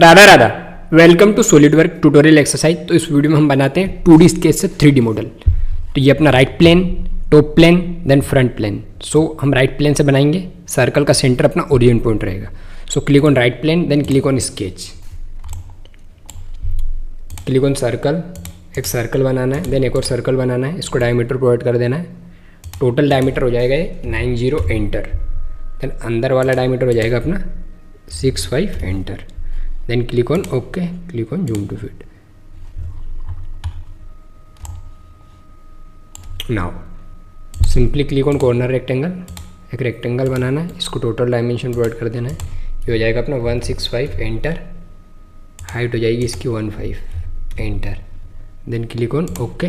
Radha Radha, welcome to SolidWork tutorial exercise. तो इस video में हम बनाते हैं 2D स्केच से 3D मॉडल। तो ये अपना right plane, top plane, then front plane. So हम राइट प्लेन से बनाएंगे। सर्कल का सेंटर अपना ओरिजिन पॉइंट रहेगा। So click on right plane, then click on sketch, click on circle. एक सर्कल बनाना है, देन एक और सर्कल बनाना है। इसको डायमीटर प्रोवाइड कर देना है। टोटल डायमीटर हो जाएगा ये 90, एंटर। देन अंदर वाला डायमीटर हो जाएगा अपना 65, enter. Then click on okay, click on zoom to fit. Now simply click on corner rectangle. एक रेक्टेंगल बनाना है, इसको टोटल डायमेंशन प्रोवाइड कर देना है। ये हो जाएगा अपना 165, एंटर। हाइट हो जाएगी इसकी 15, enter. Then click on okay.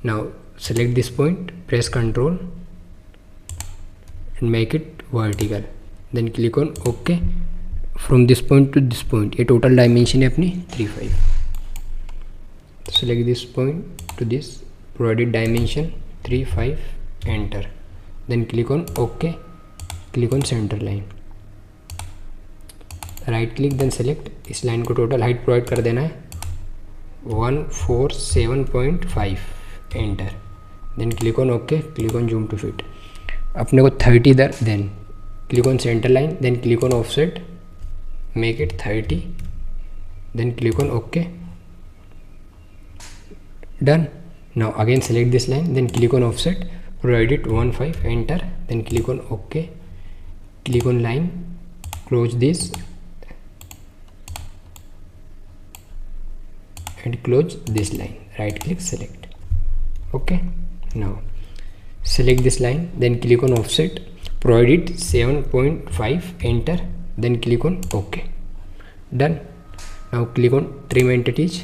Now select this point, press Ctrl and make it vertical, then click on OK। from this point to this point, ये total dimension है अपनी 35। select this point to this provided dimension 35, enter। then click on OK, click on center line, right click, then select इस line को total height provide कर देना है 147.5, enter। Then click on okay, click on zoom to fit. अपने को 30 इधर, then click on centre line, then click on offset, make it 30, then click on okay, done. Now again select this line, then click on offset, provide it 15, enter. Then click on okay, click on line, close this and close this line, right click, select okay. Now select this line, then click on offset, provide it 7.5, enter, then click on OK, done। Now click on trim entities।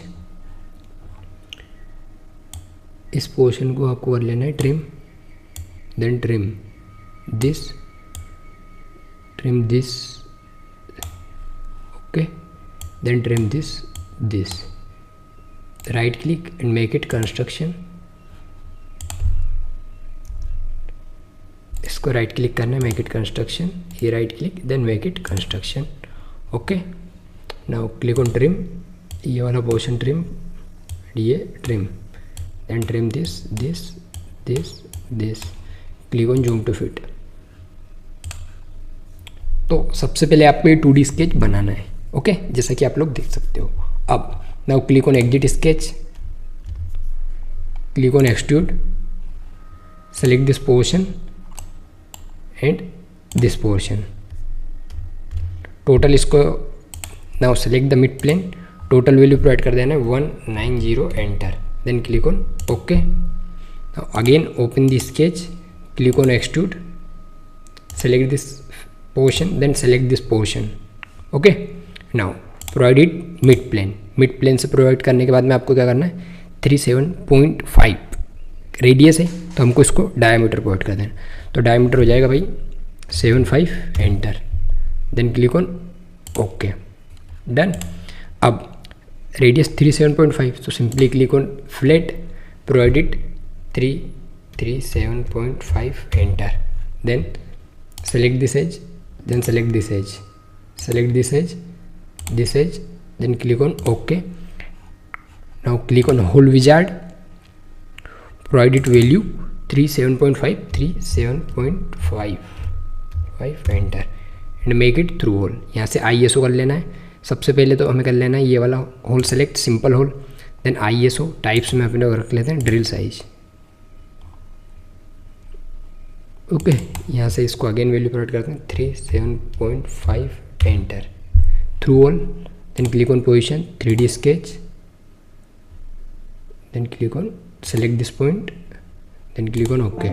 इस portion को आपको कर लेना है trim, then trim this, okay, then trim this, right click and make it construction। इसको right click करना है, make it construction, ये right click, then make it construction, okay. Now click on trim, ये वाला पोर्शन ट्रिम, ये trim, then trim this, click on zoom to fit. तो सबसे पहले आपको ये 2D स्केच बनाना है, ओके, जैसा कि आप लोग देख सकते हो। अब now click on exit sketch, click on extrude, select this portion and this portion. Total इसको now select the mid plane, total value provide कर देना है 190, enter. Then click on okay. Now again open the sketch, click on extrude, select this portion, then select this portion, okay. Now provide it mid plane. Mid plane से provide करने के बाद में आपको क्या करना है, 37.5 रेडियस है, तो हमको इसको डायमीटर प्रोवाइड कर देना। तो डायमीटर हो जाएगा भाई 75, enter. Then click on okay, done. अब रेडियस 37.5, तो simply click on flat, provide it 337.5, enter. Then select this edge, then select this edge, select this edge, then click on okay. Now click on hole wizard, provide it value 37.5, enter, and make it through hole. यहाँ से ISO कर लेना है। सबसे पहले तो हमें कर लेना है ये वाला hole select, simple hole, then ISO types में अपने रख लेते हैं ड्रिल साइज, ओके। यहाँ से इसको अगेन वैल्यू प्रोवाइड करते हैं 37.5, enter, through hole, then click on position, 3D sketch, then click on select this point, then click on OK।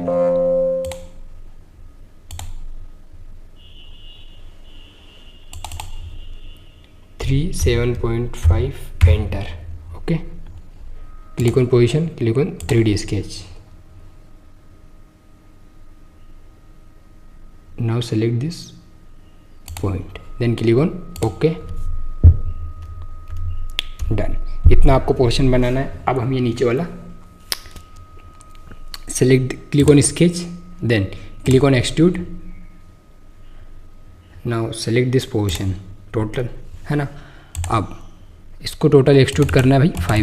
37.5, enter, okay। click on position, click on 3D sketch। now select this point, then click on OK, done। इतना आपको portion बनाना है। अब हम ये नीचे वाला select, click on sketch, then click on extrude। now select this portion, total, है ना। अब इसको टोटल एक्सट्रूड करना है भाई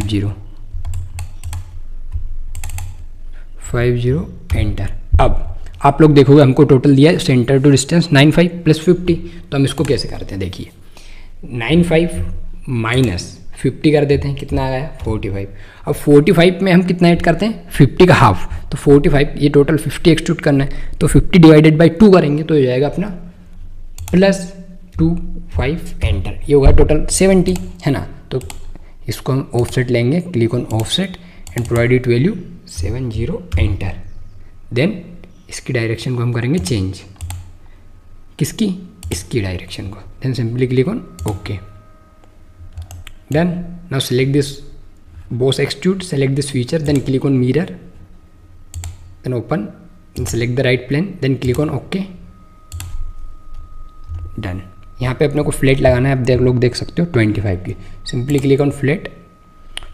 50 एंटर। अब आप लोग देखोगे हमको टोटल दिया है सेंटर टू डिस्टेंस 95 + 50, तो हम इसको कैसे करते हैं देखिए, 95 - 50 कर देते हैं, कितना आ गया 45। अब 45 में हम कितना ऐड करते हैं 50 का हाफ, तो 45, ये टोटल 50 एक्सट्रूड करना है, तो 50 डिवाइडेड बाई 2 करेंगे तो हो जाएगा अपना +25 एंटर, ये होगा टोटल 70, है ना। तो इसको हम ऑफसेट लेंगे, click on offset and provide it value 70 enter. Then इसकी डायरेक्शन को हम करेंगे चेंज, किसकी, इसकी डायरेक्शन को। Then simply click on okay, done. Now select this boss extrude, select this feature, then click on mirror, then open, then select the right plane, then click on OK, done। यहाँ पे अपने को flat लगाना है, आप लोग देख सकते हो 25 की। Simply click on flat,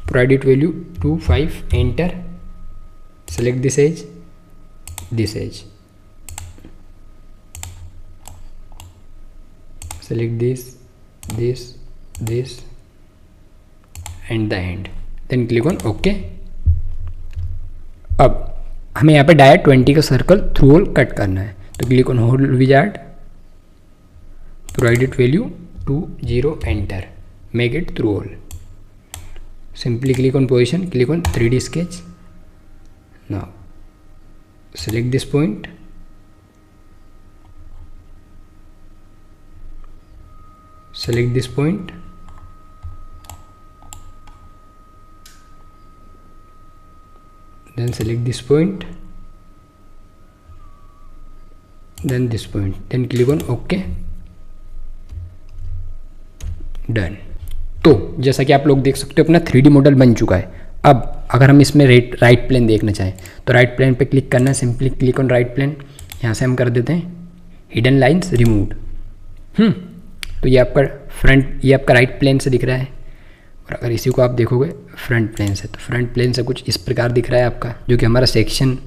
provide it value 25 enter, select this edge, select this and the end, then click on OK। अब हमें यहाँ पे डायरेक्ट 20 का सर्कल थ्रू होल कट करना है, तो click on hole wizard, provide it value 20 enter, make it through hole. Simply click on position, click on 3D sketch, now select this point, select this point, then select this point, then this point, then click on OK, done. तो जैसा कि आप लोग देख सकते हो अपना 3D model बन चुका है। अब अगर हम इसमें राइट प्लेन देखना चाहें तो राइट प्लेन पे क्लिक करना है, simply click on right plane, यहाँ से हम कर देते हैं हिडन लाइंस रिमूव्ड। तो ये आपका फ्रंट, ये आपका राइट प्लेन से दिख रहा है, और अगर इसी को आप देखोगे फ्रंट प्लेन से, तो फ्रंट प्लेन से कुछ इस प्रकार दिख रहा है आपका, जो कि हमारा सेक्शन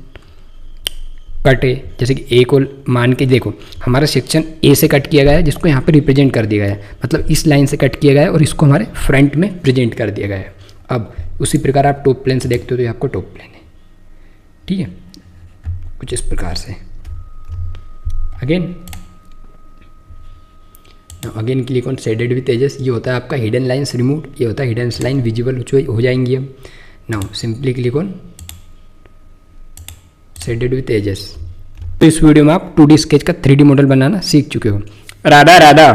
कट है। जैसे कि ए को मान के देखो, हमारा सेक्शन ए से कट किया गया है, जिसको यहाँ पे रिप्रेजेंट कर दिया गया है, मतलब इस लाइन से कट किया गया है और इसको हमारे फ्रंट में प्रेजेंट कर दिया गया है। अब उसी प्रकार आप टॉप प्लेन से देखते हो तो ये आपको टॉप प्लेन है, ठीक है, कुछ इस प्रकार से। Again click on shaded with edges, ये होता है आपका हिडन लाइन्स रिमूव्ड, ये होता है हिडन लाइन विजिबल हो जाएंगी हम। Now simply click on shaded with edges. तो इस वीडियो में आप 2D स्केच का 3D मॉडल बनाना सीख चुके हो। राधा राधा।